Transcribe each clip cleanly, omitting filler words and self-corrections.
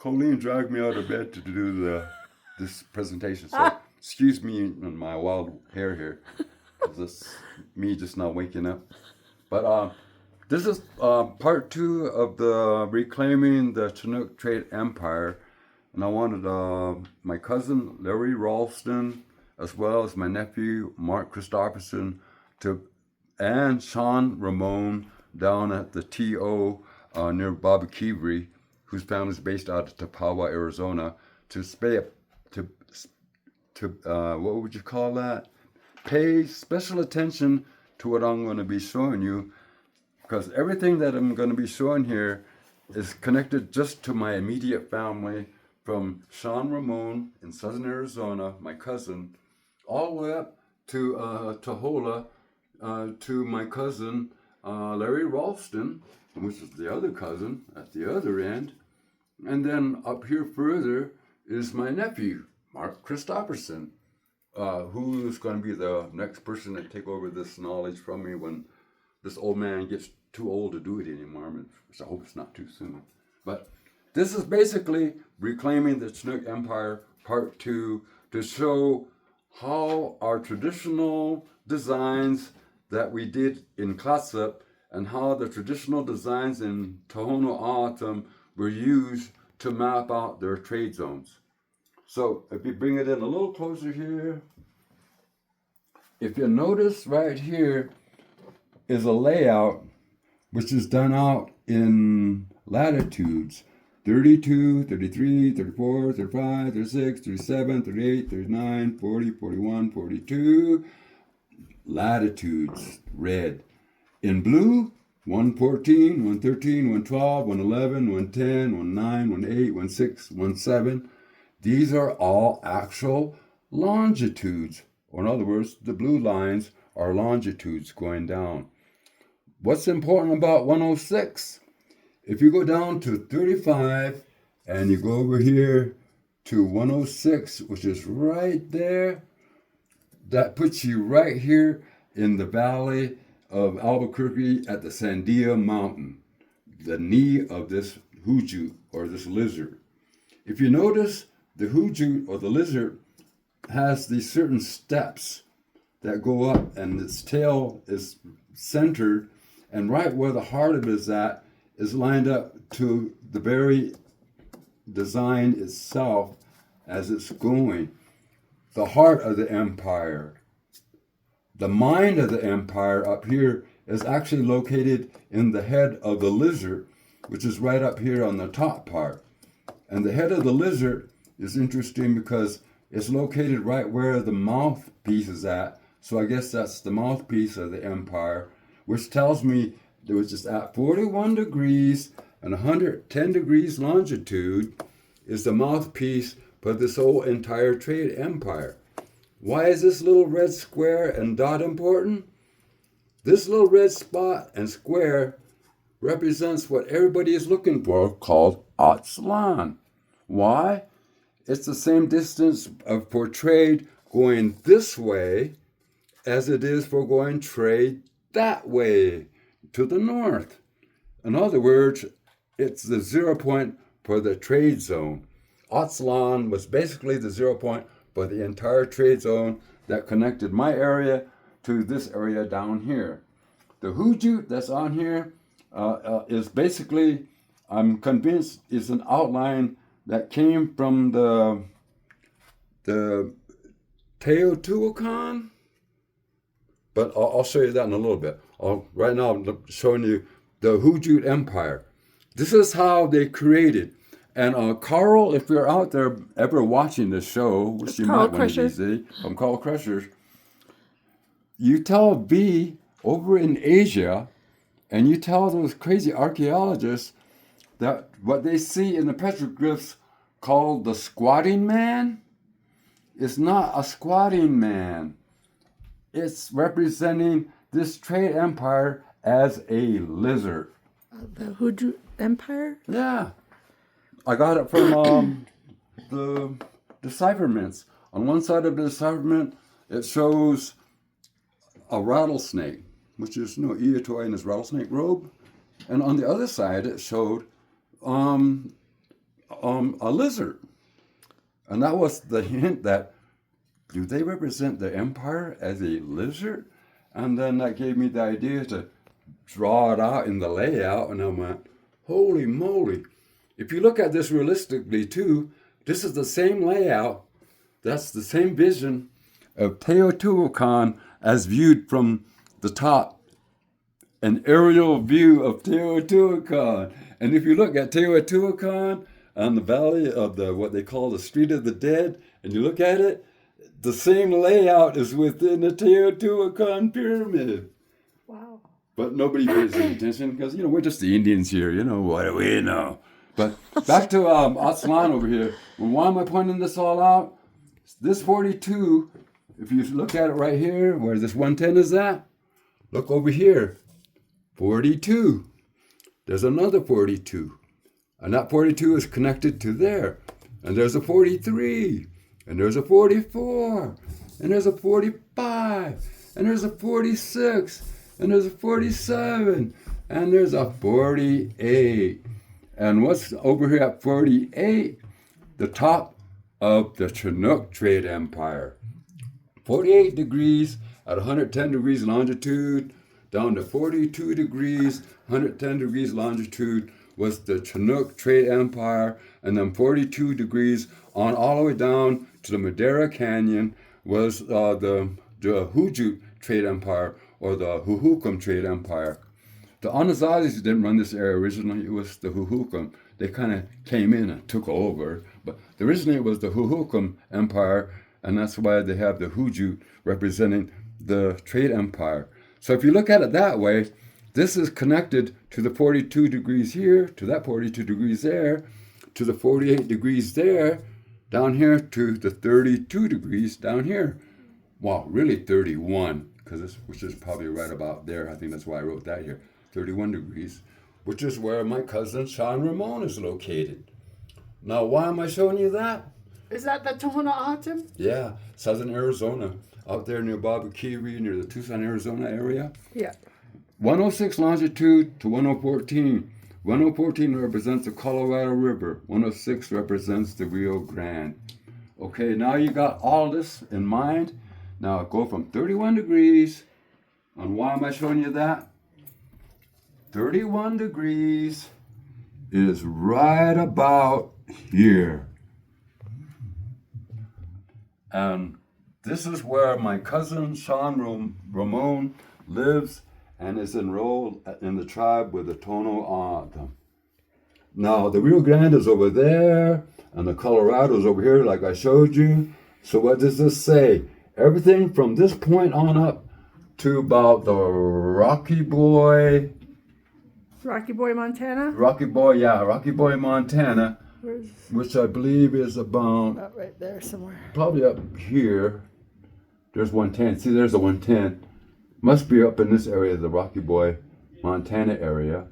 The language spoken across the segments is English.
Colleen dragged me out of bed to do this presentation. So excuse me and my wild hair here. This me just now waking up. But this is part two of the Reclaiming the Chinook Trade Empire. And I wanted my cousin Larry Ralston, as well as my nephew Mark Christopherson, and Sean Ramon down at the TO near Bobby Keevery, whose family is based out of Tapawa, Arizona, to what would you call that? Pay special attention to what I'm going to be showing you, because everything that I'm going to be showing here is connected just to my immediate family, from Sean Ramon in southern Arizona, my cousin, all the way up to Tahola, to my cousin Larry Ralston, which is the other cousin at the other end. And then up here further is my nephew, Mark Christopherson, who is going to be the next person to take over this knowledge from me when this old man gets too old to do it anymore. I hope it's not too soon. But this is basically Reclaiming the Chinook Empire Part 2, to show how our traditional designs that we did in Clatsop and how the traditional designs in Tohono O'odham were used to map out their trade zones. So if you bring it in a little closer here, if you notice right here is a layout which is done out in latitudes: 32, 33, 34, 35, 36, 37, 38, 39, 40, 41, 42. Latitudes, red. In blue, 114, 113, 112, 111, 110, 19, 18, 16, 17. These are all actual longitudes. Or in other words, the blue lines are longitudes going down. What's important about 106? If you go down to 35 and you go over here to 106, which is right there, that puts you right here in the valley of Albuquerque at the Sandia Mountain, the knee of this Hujut, or this lizard. If you notice, the Hujut, or the lizard, has these certain steps that go up, and its tail is centered, and right where the heart of it is at is lined up to the very design itself as it's going. The heart of the empire, the mind of the empire up here, is actually located in the head of the lizard, which is right up here on the top part. And the head of the lizard is interesting because it's located right where the mouthpiece is at. So I guess that's the mouthpiece of the empire, which tells me it was just at 41 degrees and 110 degrees longitude is the mouthpiece for this whole entire trade empire. Why is this little red square and dot important? This little red spot and square represents what everybody is looking for, called Aztlan. Why? It's the same distance for trade going this way as it is for going trade that way to the north. In other words, it's the 0 point for the trade zone. Aztlan was basically the 0 point for the entire trade zone that connected my area to this area down here. The Hujut that's on here is basically, I'm convinced, is an outline that came from the Teotihuacan, but I'll show you that in a little bit. Right now I'm showing you the Hujut Empire. This is how they created. And Carl, if you're out there ever watching this show, which you might want to see, from Carl Crusher, you tell V over in Asia, and you tell those crazy archaeologists that what they see in the petroglyphs called the squatting man is not a squatting man. It's representing this trade empire as a lizard. The Hujut Empire? Yeah. I got it from the decipherments. On one side of the decipherment, it shows a rattlesnake, which is Iatoi in his rattlesnake robe. And on the other side, it showed a lizard. And that was the hint that, do they represent the empire as a lizard? And then that gave me the idea to draw it out in the layout, and I went, holy moly. If you look at this realistically too, this is the same layout, that's the same vision of Teotihuacan as viewed from the top. An aerial view of Teotihuacan. And if you look at Teotihuacan on the valley of the what they call the Street of the Dead, and you look at it, the same layout is within the Teotihuacan pyramid. Wow. But nobody pays any attention because, we're just the Indians here, what do we know? But back to Aztlan over here. Why am I pointing this all out? This 42, if you look at it right here, where this 110 is at, look over here. 42. There's another 42. And that 42 is connected to there. And there's a 43. And there's a 44. And there's a 45. And there's a 46. And there's a 47. And there's a 48. And what's over here at 48? The top of the Chinook trade empire. 48 degrees at 110 degrees longitude, down to 42 degrees, 110 degrees longitude was the Chinook trade empire, and then 42 degrees on all the way down to the Madera Canyon was the Hujut trade empire, or the Huhugam trade empire. The Anazazis didn't run this area originally, it was the Huhugam. They kind of came in and took over, but originally it was the Huhugam empire, and that's why they have the Hujut representing the trade empire. So if you look at it that way, this is connected to the 42 degrees here, to that 42 degrees there, to the 48 degrees there, down here to the 32 degrees down here. Well, really 31, which is probably right about there. I think that's why I wrote that here. 31 degrees, which is where my cousin San Ramon is located. Now, why am I showing you that? Is that the Tohono O'odham? Yeah, southern Arizona, out there near Bobakiri, near the Tucson, Arizona area. Yeah. 106 longitude to 1014. 1014 represents the Colorado River. 106 represents the Rio Grande. Okay, now you got all this in mind. Now go from 31 degrees, and why am I showing you that? 31 degrees is right about here. And this is where my cousin San Ramon lives and is enrolled in the tribe with the Tohono O'odham. Now, the Rio Grande is over there, and the Colorado is over here, like I showed you. So what does this say? Everything from this point on up to about the Rocky Boy, Montana? Rocky Boy, Montana, which I believe is about right there somewhere. Probably up here. There's 110. See, there's a 110. Must be up in this area, the Rocky Boy, Montana area.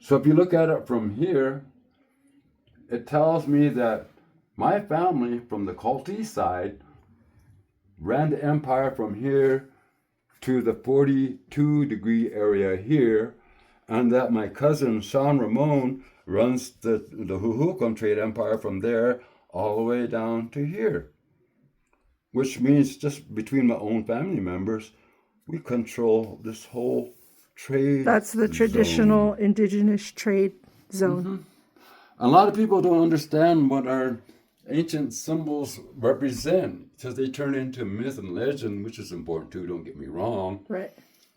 So if you look at it from here, it tells me that my family from the Cultee side ran the empire from here to the 42 degree area here, and that my cousin San Ramon runs the Huhugam trade empire from there all the way down to here. Which means just between my own family members, we control this whole trade That's the traditional indigenous trade zone. Mm-hmm. A lot of people don't understand what our ancient symbols represent, because they turn into myth and legend, which is important too, don't get me wrong. Right.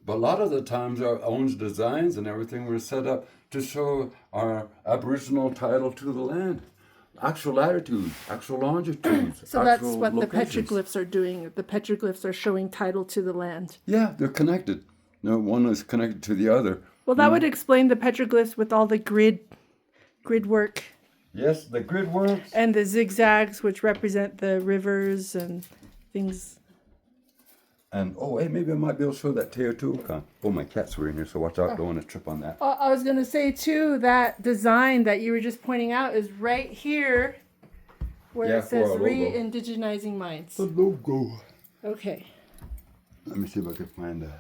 But a lot of the times our own designs and everything were set up to show our Aboriginal title to the land. Actual latitudes, actual longitudes. So that's what locations. the petroglyphs are doing. The petroglyphs are showing title to the land. Yeah, they're connected. No, one is connected to the other. Well, that would explain the petroglyphs with all the grid work. Yes, the grid works. And the zigzags, which represent the rivers and things. And, hey, maybe I might be able to show that Teotihuacan. Oh, my cats were in here, so watch out. Don't want to trip on that. I was going to say, too, that design that you were just pointing out is right here where it says re-indigenizing minds. The logo. Okay. Let me see if I can find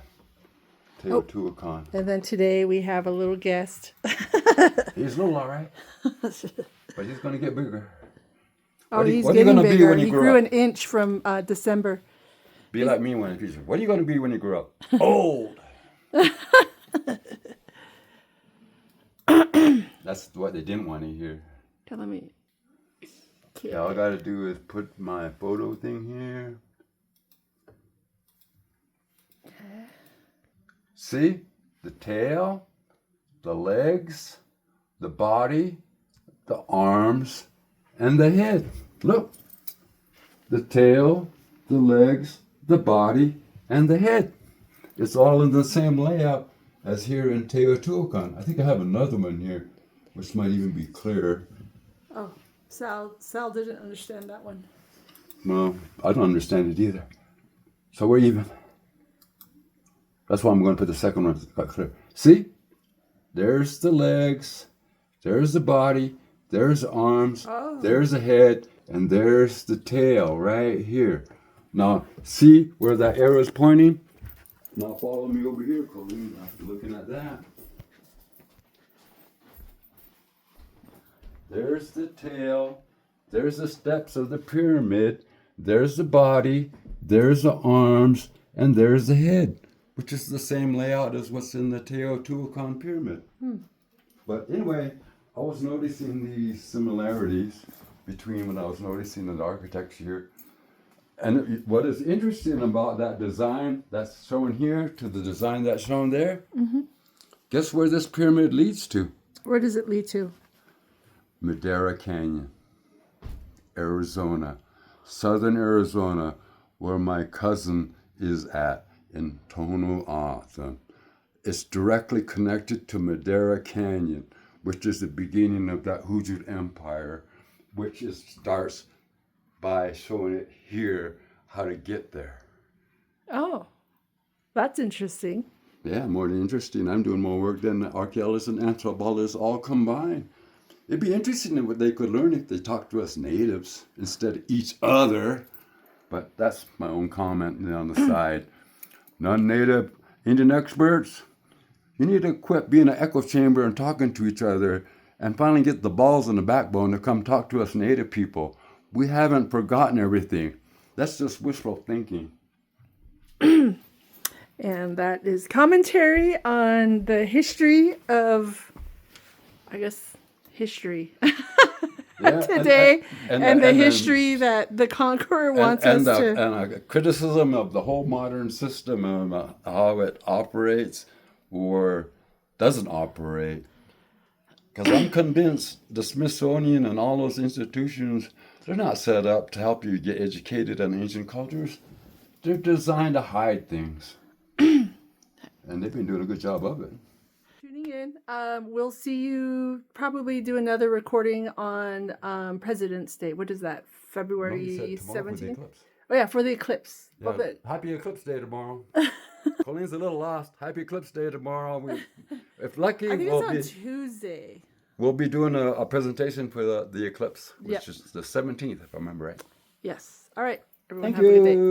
Teotihuacan. And then today we have a little guest. He's little, all right. but he's going to get bigger. Oh, What are you he's gonna getting be bigger. when you He grow grew up? an inch from December. Be like me when he's. What are you going to be when you grow up? Old. That's what they didn't want to hear. Yeah, let me. Okay. Yeah, all I got to do is put my photo thing here. See? The tail, the legs, the body, the arms, and the head. Look. The tail, the legs, the body, and the head. It's all in the same layout as here in Teotihuacan. I think I have another one here, which might even be clearer. Oh, Sal didn't understand that one. No, I don't understand it either. So we're even. That's why I'm going to put the second one clear. See? There's the legs, there's the body, there's the arms, there's the head, and there's the tail right here. Now, see where that arrow is pointing? Now follow me over here, Colleen, after looking at that. There's the tail, there's the steps of the pyramid, there's the body, there's the arms, and there's the head, which is the same layout as what's in the Teotihuacan pyramid. But anyway, I was noticing these similarities between what I was noticing in the architecture. And what is interesting about that design that's shown here to the design that's shown there, guess where this pyramid leads to? Where does it lead to? Madera Canyon, Arizona, southern Arizona, where my cousin is at in Tohono. It's directly connected to Madera Canyon, which is the beginning of that Hujut Empire, which starts by showing it here how to get there. Oh, that's interesting. Yeah, more than interesting. I'm doing more work than the archaeologists and anthropologists all combined. It'd be interesting what they could learn if they talked to us natives instead of each other. But that's my own comment on the side. Non-native Indian experts, you need to quit being an echo chamber and talking to each other and finally get the balls and the backbone to come talk to us native people. We haven't forgotten everything. That's just wishful thinking. And that is commentary on the history of, I guess, history today, and the history that the conqueror wants us to. And a criticism of the whole modern system of how it operates or doesn't operate. Because I'm convinced the Smithsonian and all those institutions, they're not set up to help you get educated on ancient cultures. They're designed to hide things. And they've been doing a good job of it. Tuning in. We'll see you probably do another recording on President's Day. What is that? February 17th? Oh, yeah, for the eclipse. Yeah, happy Eclipse Day tomorrow. Colleen's a little lost. Happy Eclipse Day tomorrow. If lucky, I think it's on Tuesday. We'll be doing a presentation for the eclipse, which is the 17th, if I remember right. Yes. All right. Everyone Thank have a good day. you.